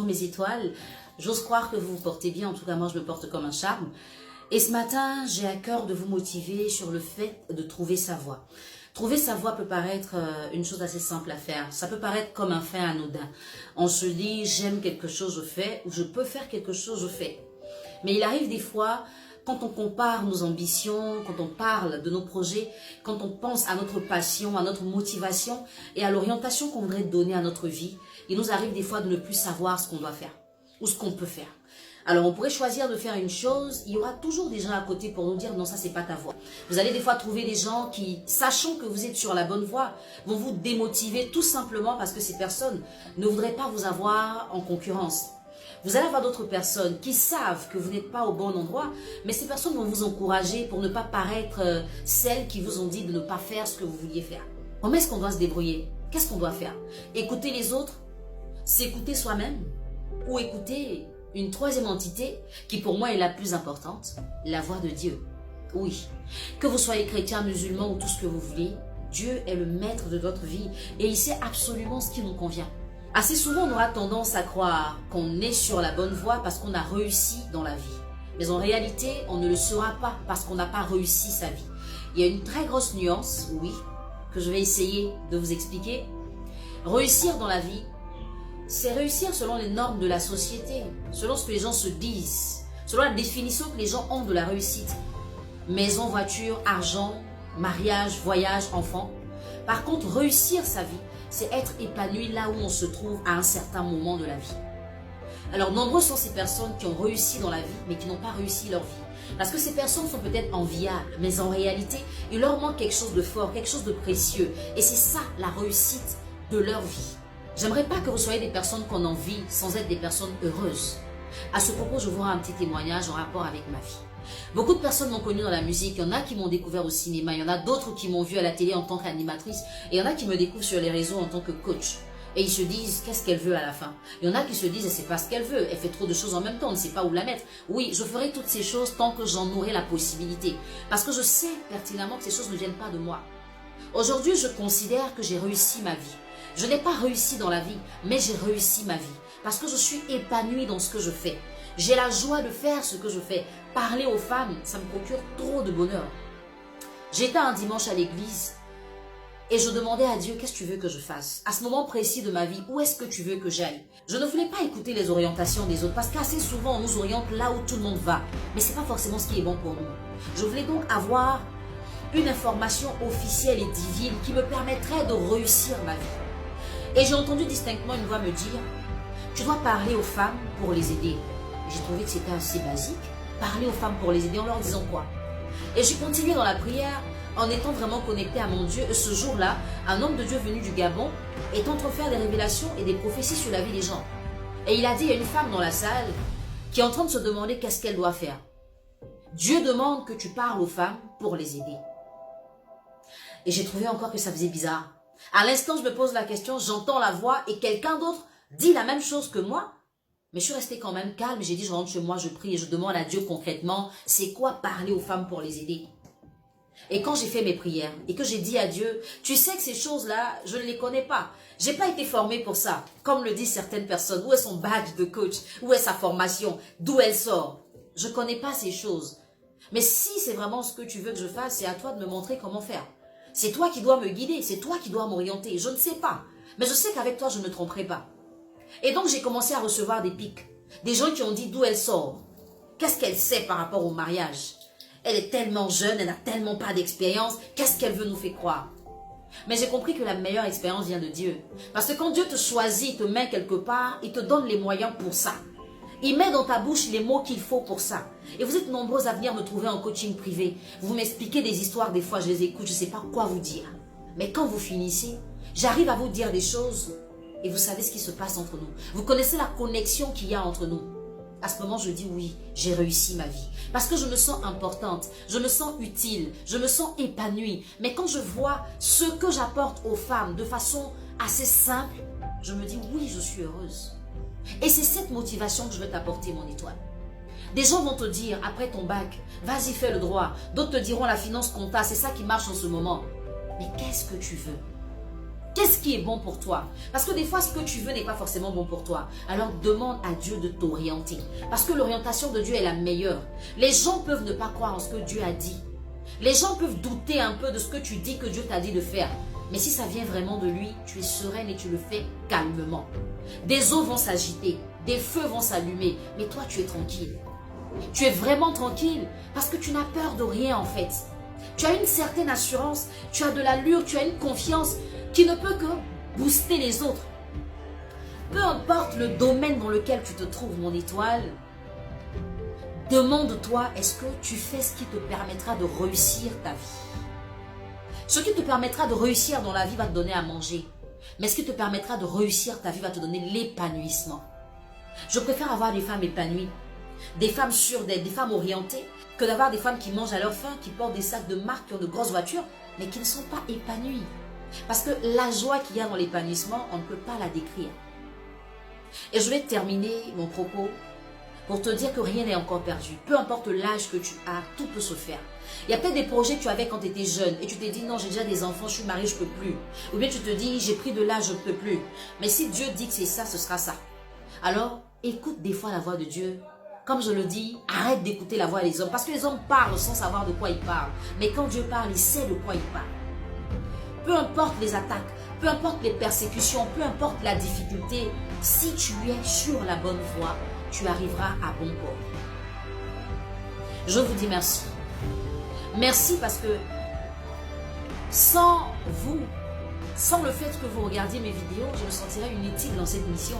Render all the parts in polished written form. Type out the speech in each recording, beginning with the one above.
mes étoiles, j'ose croire que vous vous portez bien, en tout cas moi je me porte comme un charme. Et ce matin, j'ai à cœur de vous motiver sur le fait de trouver sa voie. Trouver sa voie peut paraître une chose assez simple à faire. Ça peut paraître comme un fait anodin. On se dit, j'aime quelque chose, je fais, ou je peux faire quelque chose, je fais. Mais il arrive des fois, quand on compare nos ambitions, quand on parle de nos projets, quand on pense à notre passion, à notre motivation et à l'orientation qu'on voudrait donner à notre vie, il nous arrive des fois de ne plus savoir ce qu'on doit faire ou ce qu'on peut faire. Alors, on pourrait choisir de faire une chose, il y aura toujours des gens à côté pour nous dire non, ça c'est pas ta voie. Vous allez des fois trouver des gens qui, sachant que vous êtes sur la bonne voie, vont vous démotiver tout simplement parce que ces personnes ne voudraient pas vous avoir en concurrence. Vous allez avoir d'autres personnes qui savent que vous n'êtes pas au bon endroit, mais ces personnes vont vous encourager pour ne pas paraître celles qui vous ont dit de ne pas faire ce que vous vouliez faire. Comment est-ce qu'on doit se débrouiller? Qu'est-ce qu'on doit faire? Écouter les autres? S'écouter soi-même? Ou écouter une troisième entité qui pour moi est la plus importante, la voix de Dieu. Oui, que vous soyez chrétien, musulman ou tout ce que vous voulez, Dieu est le maître de votre vie et il sait absolument ce qui nous convient. Assez souvent, on aura tendance à croire qu'on est sur la bonne voie parce qu'on a réussi dans la vie. Mais en réalité, on ne le sera pas parce qu'on n'a pas réussi sa vie. Il y a une très grosse nuance, oui, que je vais essayer de vous expliquer. Réussir dans la vie, c'est réussir selon les normes de la société, selon ce que les gens se disent, selon la définition que les gens ont de la réussite. Maison, voiture, argent, mariage, voyage, enfant. Par contre, réussir sa vie, c'est être épanoui là où on se trouve à un certain moment de la vie. Alors, nombreuses sont ces personnes qui ont réussi dans la vie, mais qui n'ont pas réussi leur vie. Parce que ces personnes sont peut-être enviables, mais en réalité, il leur manque quelque chose de fort, quelque chose de précieux. Et c'est ça, la réussite de leur vie. J'aimerais pas que vous soyez des personnes qu'on envie sans être des personnes heureuses. À ce propos, je vous rends un petit témoignage en rapport avec ma vie. Beaucoup de personnes m'ont connue dans la musique, il y en a qui m'ont découvert au cinéma, il y en a d'autres qui m'ont vue à la télé en tant qu'animatrice, et il y en a qui me découvrent sur les réseaux en tant que coach. Et ils se disent, qu'est-ce qu'elle veut à la fin? Il y en a qui se disent, elle ne sait pas ce qu'elle veut, elle fait trop de choses en même temps, on ne sait pas où la mettre. Oui, je ferai toutes ces choses tant que j'en aurai la possibilité, parce que je sais pertinemment que ces choses ne viennent pas de moi. Aujourd'hui, je considère que j'ai réussi ma vie. Je n'ai pas réussi dans la vie, mais j'ai réussi ma vie. Parce que je suis épanouie dans ce que je fais. J'ai la joie de faire ce que je fais. Parler aux femmes, ça me procure trop de bonheur. J'étais un dimanche à l'église et je demandais à Dieu, qu'est-ce que tu veux que je fasse? À ce moment précis de ma vie, où est-ce que tu veux que j'aille? Je ne voulais pas écouter les orientations des autres parce qu'assez souvent on nous oriente là où tout le monde va. Mais ce n'est pas forcément ce qui est bon pour nous. Je voulais donc avoir une information officielle et divine qui me permettrait de réussir ma vie. Et j'ai entendu distinctement une voix me dire, tu dois parler aux femmes pour les aider. J'ai trouvé que c'était assez basique, parler aux femmes pour les aider en leur disant quoi? Et j'ai continué dans la prière en étant vraiment connecté à mon Dieu. Et ce jour-là, un homme de Dieu venu du Gabon est en train de faire des révélations et des prophéties sur la vie des gens. Et il a dit, il y a une femme dans la salle qui est en train de se demander qu'est-ce qu'elle doit faire. Dieu demande que tu parles aux femmes pour les aider. Et j'ai trouvé encore que ça faisait bizarre. À l'instant, je me pose la question, j'entends la voix et quelqu'un d'autre dit la même chose que moi. Mais je suis restée quand même calme. J'ai dit, je rentre chez moi, je prie et je demande à Dieu concrètement, c'est quoi parler aux femmes pour les aider? Et quand j'ai fait mes prières et que j'ai dit à Dieu, tu sais que ces choses-là, je ne les connais pas. J'ai pas été formée pour ça. Comme le disent certaines personnes, où est son badge de coach? Où est sa formation? D'où elle sort? Je connais pas ces choses. Mais si c'est vraiment ce que tu veux que je fasse, c'est à toi de me montrer comment faire. C'est toi qui dois me guider, c'est toi qui dois m'orienter. Je ne sais pas, mais je sais qu'avec toi, je ne me tromperai pas. Et donc, j'ai commencé à recevoir des pics. Des gens qui ont dit d'où elle sort. Qu'est-ce qu'elle sait par rapport au mariage? Elle est tellement jeune, elle n'a tellement pas d'expérience. Qu'est-ce qu'elle veut nous faire croire? Mais j'ai compris que la meilleure expérience vient de Dieu. Parce que quand Dieu te choisit, te met quelque part, il te donne les moyens pour ça. Il met dans ta bouche les mots qu'il faut pour ça. Et vous êtes nombreux à venir me trouver en coaching privé. Vous m'expliquez des histoires, des fois je les écoute, je ne sais pas quoi vous dire. Mais quand vous finissez, j'arrive à vous dire des choses et vous savez ce qui se passe entre nous. Vous connaissez la connexion qu'il y a entre nous. À ce moment, je dis oui, j'ai réussi ma vie. Parce que je me sens importante, je me sens utile, je me sens épanouie. Mais quand je vois ce que j'apporte aux femmes de façon assez simple, je me dis oui, je suis heureuse. Et c'est cette motivation que je veux t'apporter, mon étoile. Des gens vont te dire, après ton bac, vas-y, fais le droit. D'autres te diront la finance compta, c'est ça qui marche en ce moment. Mais qu'est-ce que tu veux? Qu'est-ce qui est bon pour toi? Parce que des fois, ce que tu veux n'est pas forcément bon pour toi. Alors demande à Dieu de t'orienter. Parce que l'orientation de Dieu est la meilleure. Les gens peuvent ne pas croire en ce que Dieu a dit. Les gens peuvent douter un peu de ce que tu dis que Dieu t'a dit de faire. Mais si ça vient vraiment de lui, tu es sereine et tu le fais calmement. Des eaux vont s'agiter, des feux vont s'allumer, mais toi tu es tranquille. Tu es vraiment tranquille parce que tu n'as peur de rien en fait. Tu as une certaine assurance, tu as de l'allure, tu as une confiance qui ne peut que booster les autres. Peu importe le domaine dans lequel tu te trouves, mon étoile, demande-toi, est-ce que tu fais ce qui te permettra de réussir ta vie? Ce qui te permettra de réussir dans la vie va te donner à manger. Mais ce qui te permettra de réussir ta vie va te donner l'épanouissement. Je préfère avoir des femmes épanouies, des femmes sûres d'elles, des femmes orientées, que d'avoir des femmes qui mangent à leur faim, qui portent des sacs de marque, qui ont de grosses voitures, mais qui ne sont pas épanouies. Parce que la joie qu'il y a dans l'épanouissement, on ne peut pas la décrire. Et je vais terminer mon propos pour te dire que rien n'est encore perdu. Peu importe l'âge que tu as, tout peut se faire. Il y a peut-être des projets que tu avais quand tu étais jeune et tu t'es dit non, j'ai déjà des enfants, je suis mariée, je ne peux plus. Ou bien tu te dis j'ai pris de l'âge, je ne peux plus. Mais si Dieu dit que c'est ça, ce sera ça. Alors écoute des fois la voix de Dieu. Comme je le dis, arrête d'écouter la voix des hommes. Parce que les hommes parlent sans savoir de quoi ils parlent. Mais quand Dieu parle, il sait de quoi il parle. Peu importe les attaques, peu importe les persécutions, peu importe la difficulté, si tu es sur la bonne voie, tu arriveras à bon port. Je vous dis merci. Merci parce que sans vous, sans le fait que vous regardiez mes vidéos, je me sentirais inutile dans cette mission.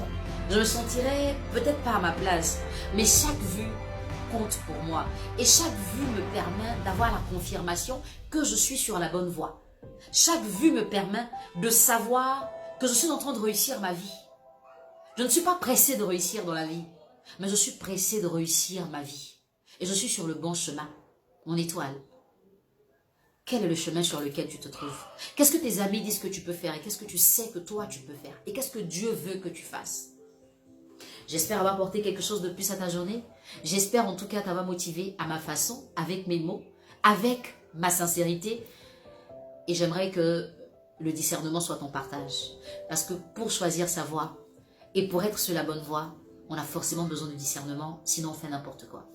Je me sentirais peut-être pas à ma place, mais chaque vue compte pour moi. Et chaque vue me permet d'avoir la confirmation que je suis sur la bonne voie. Chaque vue me permet de savoir que je suis en train de réussir ma vie. Je ne suis pas pressée de réussir dans la vie, mais je suis pressée de réussir ma vie. Et je suis sur le bon chemin, mon étoile. Quel est le chemin sur lequel tu te trouves? Qu'est-ce que tes amis disent que tu peux faire? Et qu'est-ce que tu sais que toi tu peux faire? Et qu'est-ce que Dieu veut que tu fasses? J'espère avoir apporté quelque chose de plus à ta journée. J'espère en tout cas t'avoir motivé à ma façon, avec mes mots, avec ma sincérité. Et j'aimerais que le discernement soit ton partage. Parce que pour choisir sa voie et pour être sur la bonne voie, on a forcément besoin de discernement, sinon on fait n'importe quoi.